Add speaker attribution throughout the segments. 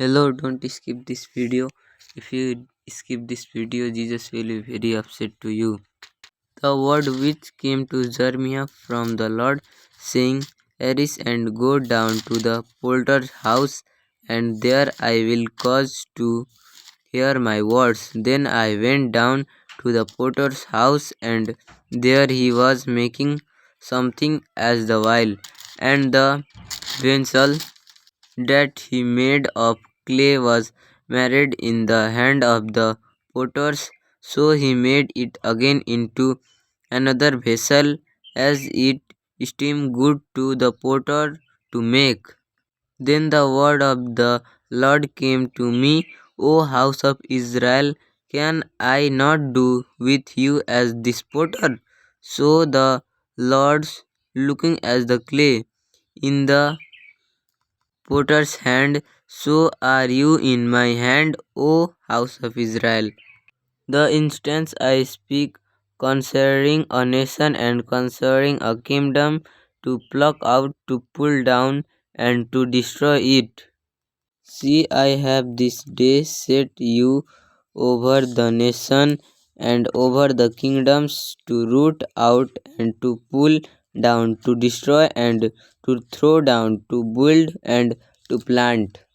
Speaker 1: Hello, don't skip this video. If you skip this video, Jesus will be very upset to you. The word which came to Jeremiah from the Lord, saying, Arise and go down to the potter's house, and there I will cause to hear my words. Then I went down to the potter's house, and there he was making something as the while, and the vessel that he made of clay was marred in the hand of the potters, so he made it again into another vessel, as it seemed good to the potter to make. Then the word of the Lord came to me, O house of Israel, can I not do with you as this potter? So the Lord's looking as the clay in the potter's hand, so are you in my hand, O house of Israel. The instance I speak concerning a nation and concerning a kingdom, to pluck out, to pull down, and to destroy it. See, I have this day set you over the nation and over the kingdoms, to root out and to pull down, to destroy and to throw down, to build and to plant.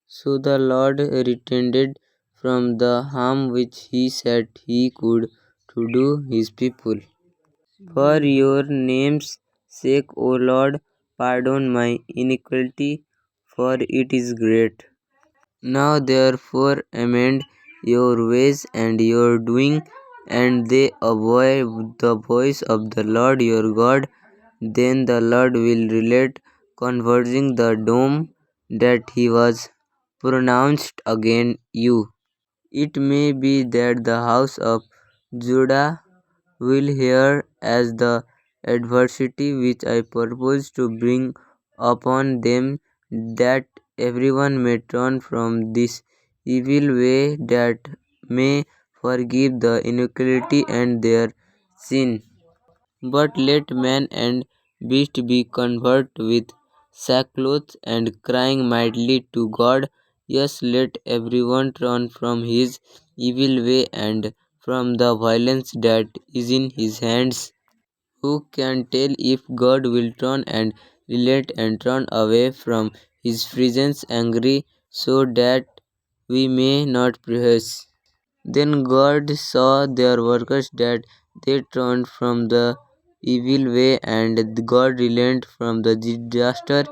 Speaker 1: So the Lord returned from the harm which he said he could to do his people. For your name's sake, O Lord, pardon my iniquity, for it is great. Now therefore amend your ways and your doing, and they obey the voice of the Lord your God. Then the Lord will relate converging the doom that he was pronounced against you. It may be that the house of Judah will hear as the adversity which I purpose to bring upon them, that everyone may turn from this evil way, that may forgive the iniquity and their sin. But let man and beast be covered with sackcloth and crying mightily to God. Yes, let everyone turn from his evil way and from the violence that is in his hands. Who can tell if God will turn and relent and turn away from his presence angry, so that we may not perish? Then God saw their workers, that they turned from the evil way, and God relented from the disaster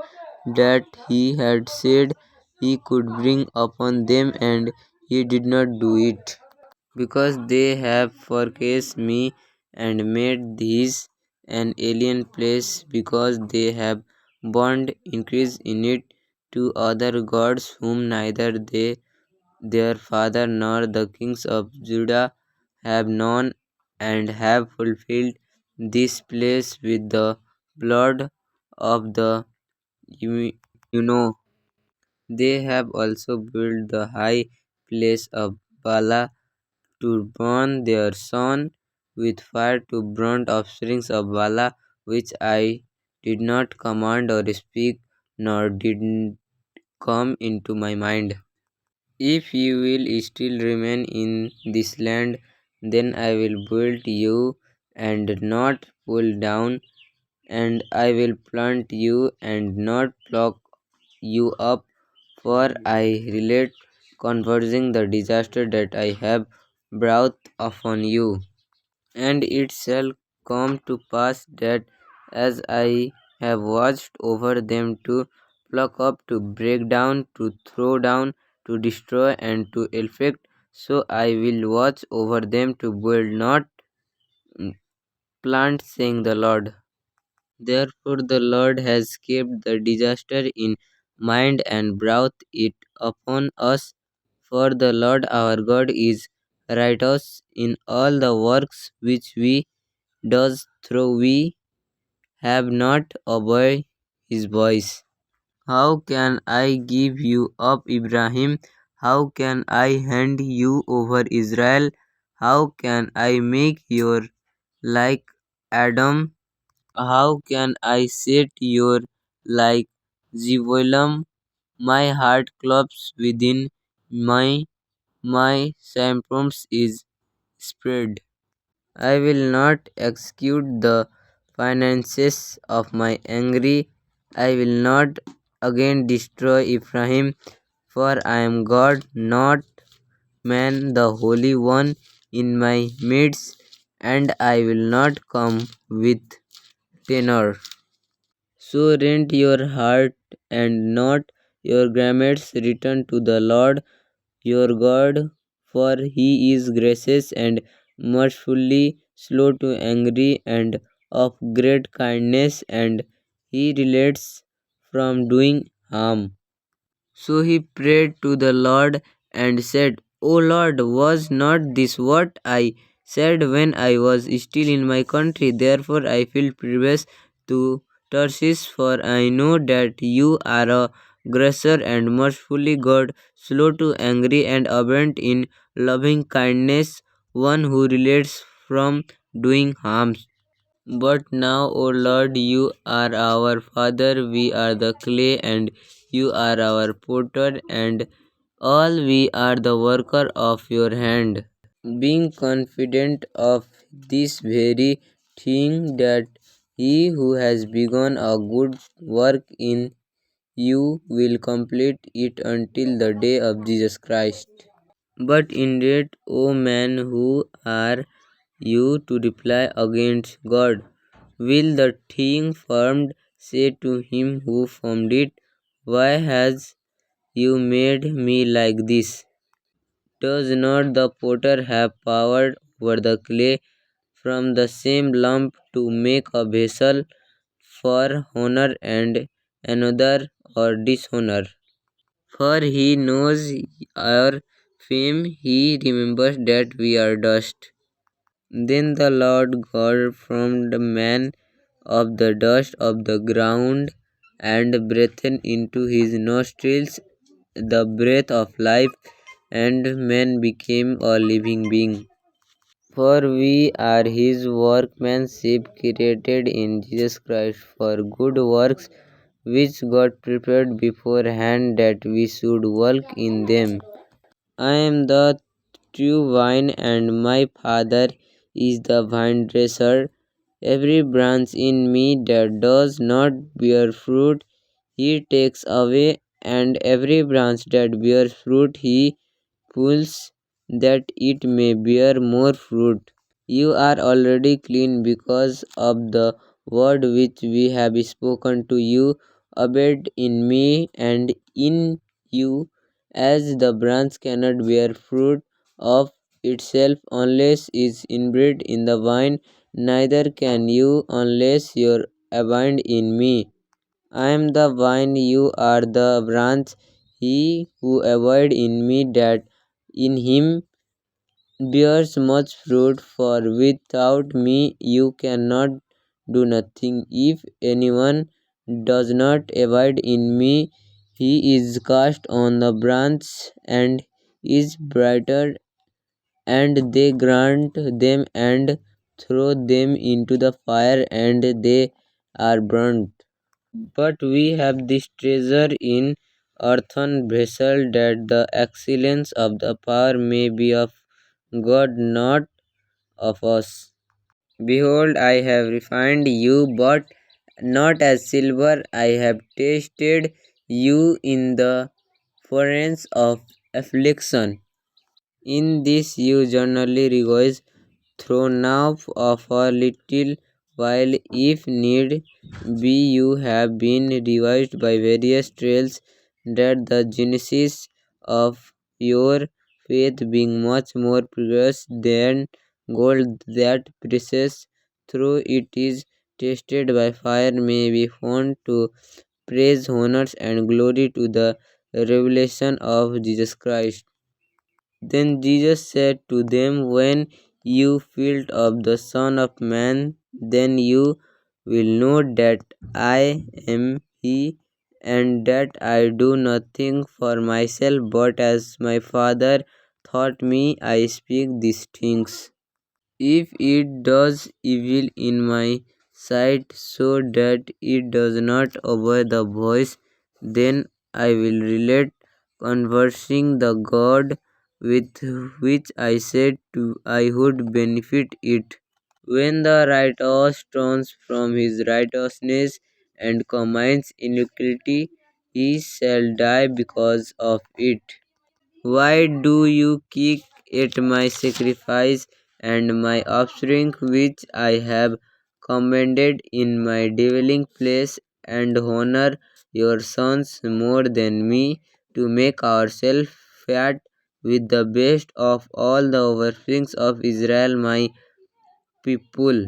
Speaker 1: that he had said he could bring upon them, and he did not do it. Because they have forsaken me and made this an alien place, because they have burned increase in it to other gods whom neither they, their father, nor the kings of Judah have known, and have fulfilled this place with the blood of the you, you know. They have also built the high place of Bala, to burn their son with fire, to burnt offerings of Bala, which I did not command or speak, nor did come into my mind. If you will still remain in this land, then I will build you and not pull down, and I will plant you and not pluck you up, for I relate conversing the disaster that I have brought upon you. And it shall come to pass that, as I have watched over them to pluck up, to break down, to throw down, to destroy, and to effect, so I will watch over them to build, not plant, saying the Lord. Therefore the Lord has kept the disaster in mind and brought it upon us. For the Lord our God is righteous in all the works which we does, though we have not obeyed his voice. How can I give you up, Ibrahim? How can I hand you over, Israel? How can I make your like Adam? How can I set your like Zeboim? My heart claps within my my symptoms is spread. I will not execute the finances of my anger. I will not again destroy Ephraim, for I am God, not man, the Holy One in my midst, and I will not come with tenor. So rent your heart and not your garments. Return to the Lord your God, for he is gracious and mercifully slow to anger and of great kindness, and he relates from doing harm. So he prayed to the Lord and said, O Lord, was not this what I said when I was still in my country? Therefore I feel previous to Tarsus, for I know that you are a gracious and mercifully God, slow to anger and abundant in loving kindness, one who relates from doing harm. But now, O Lord, you are our Father, we are the clay, and you are our potter, and all we are the worker of your hand. Being confident of this very thing, that he who has begun a good work in you will complete it until the day of Jesus Christ. But indeed, O man, who are you to reply against God? Will the thing formed say to him who formed it, Why has you made me like this? Does not the potter have power over the clay from the same lump to make a vessel for honor and another or dishonor? For he knows our fame, he remembers that we are dust. Then the Lord God formed man of the dust of the ground and breathed into his nostrils the breath of life, and man became a living being. For we are his workmanship created in Jesus Christ for good works, which God prepared beforehand that we should walk in them. I am the true vine, and my Father is the vine dresser. Every branch in me that does not bear fruit, he takes away, and every branch that bears fruit, he pulls, that it may bear more fruit. You are already clean because of the word which we have spoken to you. Abide in me and in you, as the branch cannot bear fruit of itself unless it is inbred in the vine, neither can you unless you abide in me. I am the vine, you are the branch. He who abides in me, that in him bears much fruit, for without me you cannot do nothing. If anyone does not abide in me, he is cast on the branch and is brighter, and they grant them and throw them into the fire, and they are burnt. But we have this treasure in earthen vessel, that the excellence of the power may be of God, not of us. Behold, I have refined you, but not as silver. I have tasted you in the furnace of affliction. In this you generally rejoice, though now of a little while, if need be, you have been revised by various trials, that the genesis of your faith, being much more precious than gold, that precious through it is tested by fire, may be found to praise, honors, and glory to the revelation of Jesus Christ. Then Jesus said to them, When you feel of the Son of Man, then you will know that I am He, and that I do nothing for myself, but as my Father taught me, I speak these things. If it does evil in my sight, so that it does not obey the voice, then I will relate conversing the God with which I said to I would benefit it. When the righteous turns from his righteousness and commits iniquity, he shall die because of it. Why do you kick at my sacrifice and my offspring which I have commended in my dwelling place, and honor your sons more than me, to make ourselves fat with the best of all the offerings of Israel my people?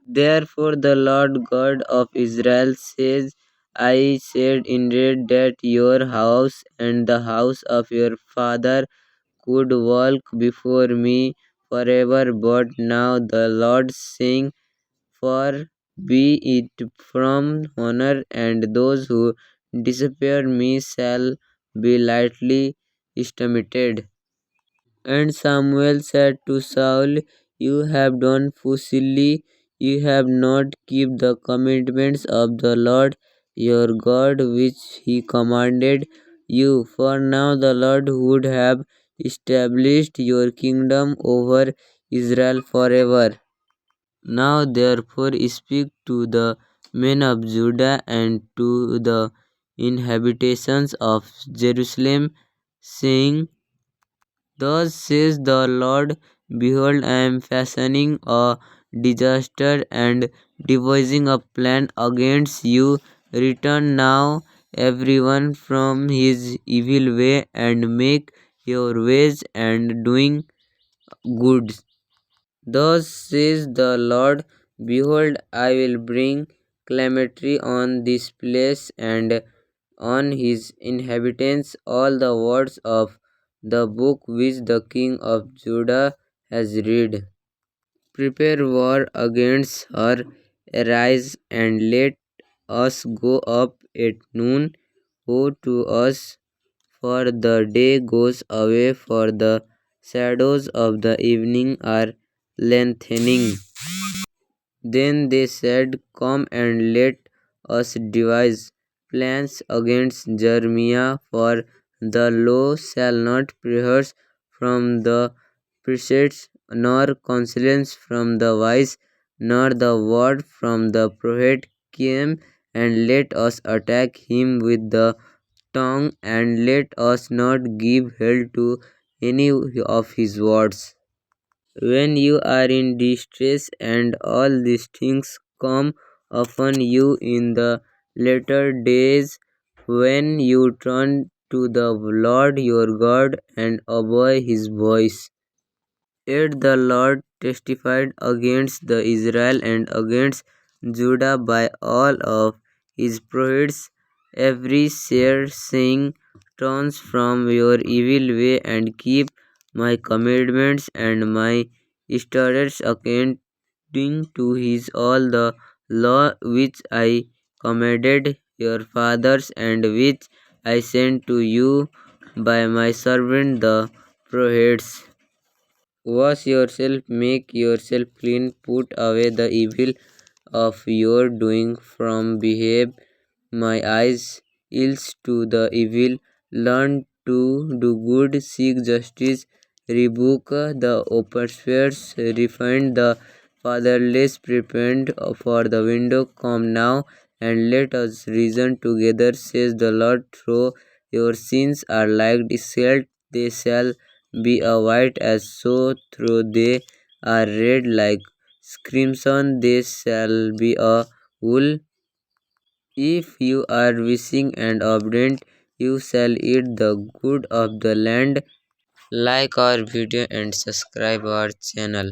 Speaker 1: Therefore the Lord God of Israel says, I said indeed that your house and the house of your father could walk before me forever, but now the Lord saying, far be it from honor, and those who disappear me shall be lightly estimated. And Samuel said to Saul, you have done foolishly, you have not kept the commandments of the Lord your God which he commanded you. For now the Lord would have established your kingdom over Israel forever. Now therefore speak to the men of Judah and to the inhabitants of Jerusalem, saying, thus says the Lord, behold, I am fashioning a disaster and devising a plan against you. Return now, everyone from his evil way, and make your ways and doing good. Thus says the Lord, behold, I will bring calamity on this place and on his inhabitants. All the words of the book which the king of Judah has read. Prepare war against her, arise and let us go up at noon. Woe to us, for the day goes away, for the shadows of the evening are lengthening. Then they said, come and let us devise plans against Jeremiah, for the law shall not perish from the precepts, nor counsels from the wise, nor the word from the prophet came, and let us attack him with the tongue, and let us not give heed to any of his words. When you are in distress and all these things come upon you in the latter days, when you turn to the Lord your God and obey his voice. Yet the Lord testified against the Israel and against Judah by all of his prophets, every share saying, turn from your evil way and keep my commandments and my statutes according to his all the law which I commanded your fathers and which I sent to you by my servant the prophets. Wash yourself, make yourself clean, put away the evil of your doing from behave my eyes ills to the evil, learn to do good, seek justice, rebuke the oppressors, refine the fatherless, prepare for the window, come now, and let us reason together, says the Lord, though your sins are like salt, they shall be a white as snow, though they are red like crimson, they shall be a wool. If you are wishing and obedient, you shall eat the good of the land. Like our video and subscribe our channel.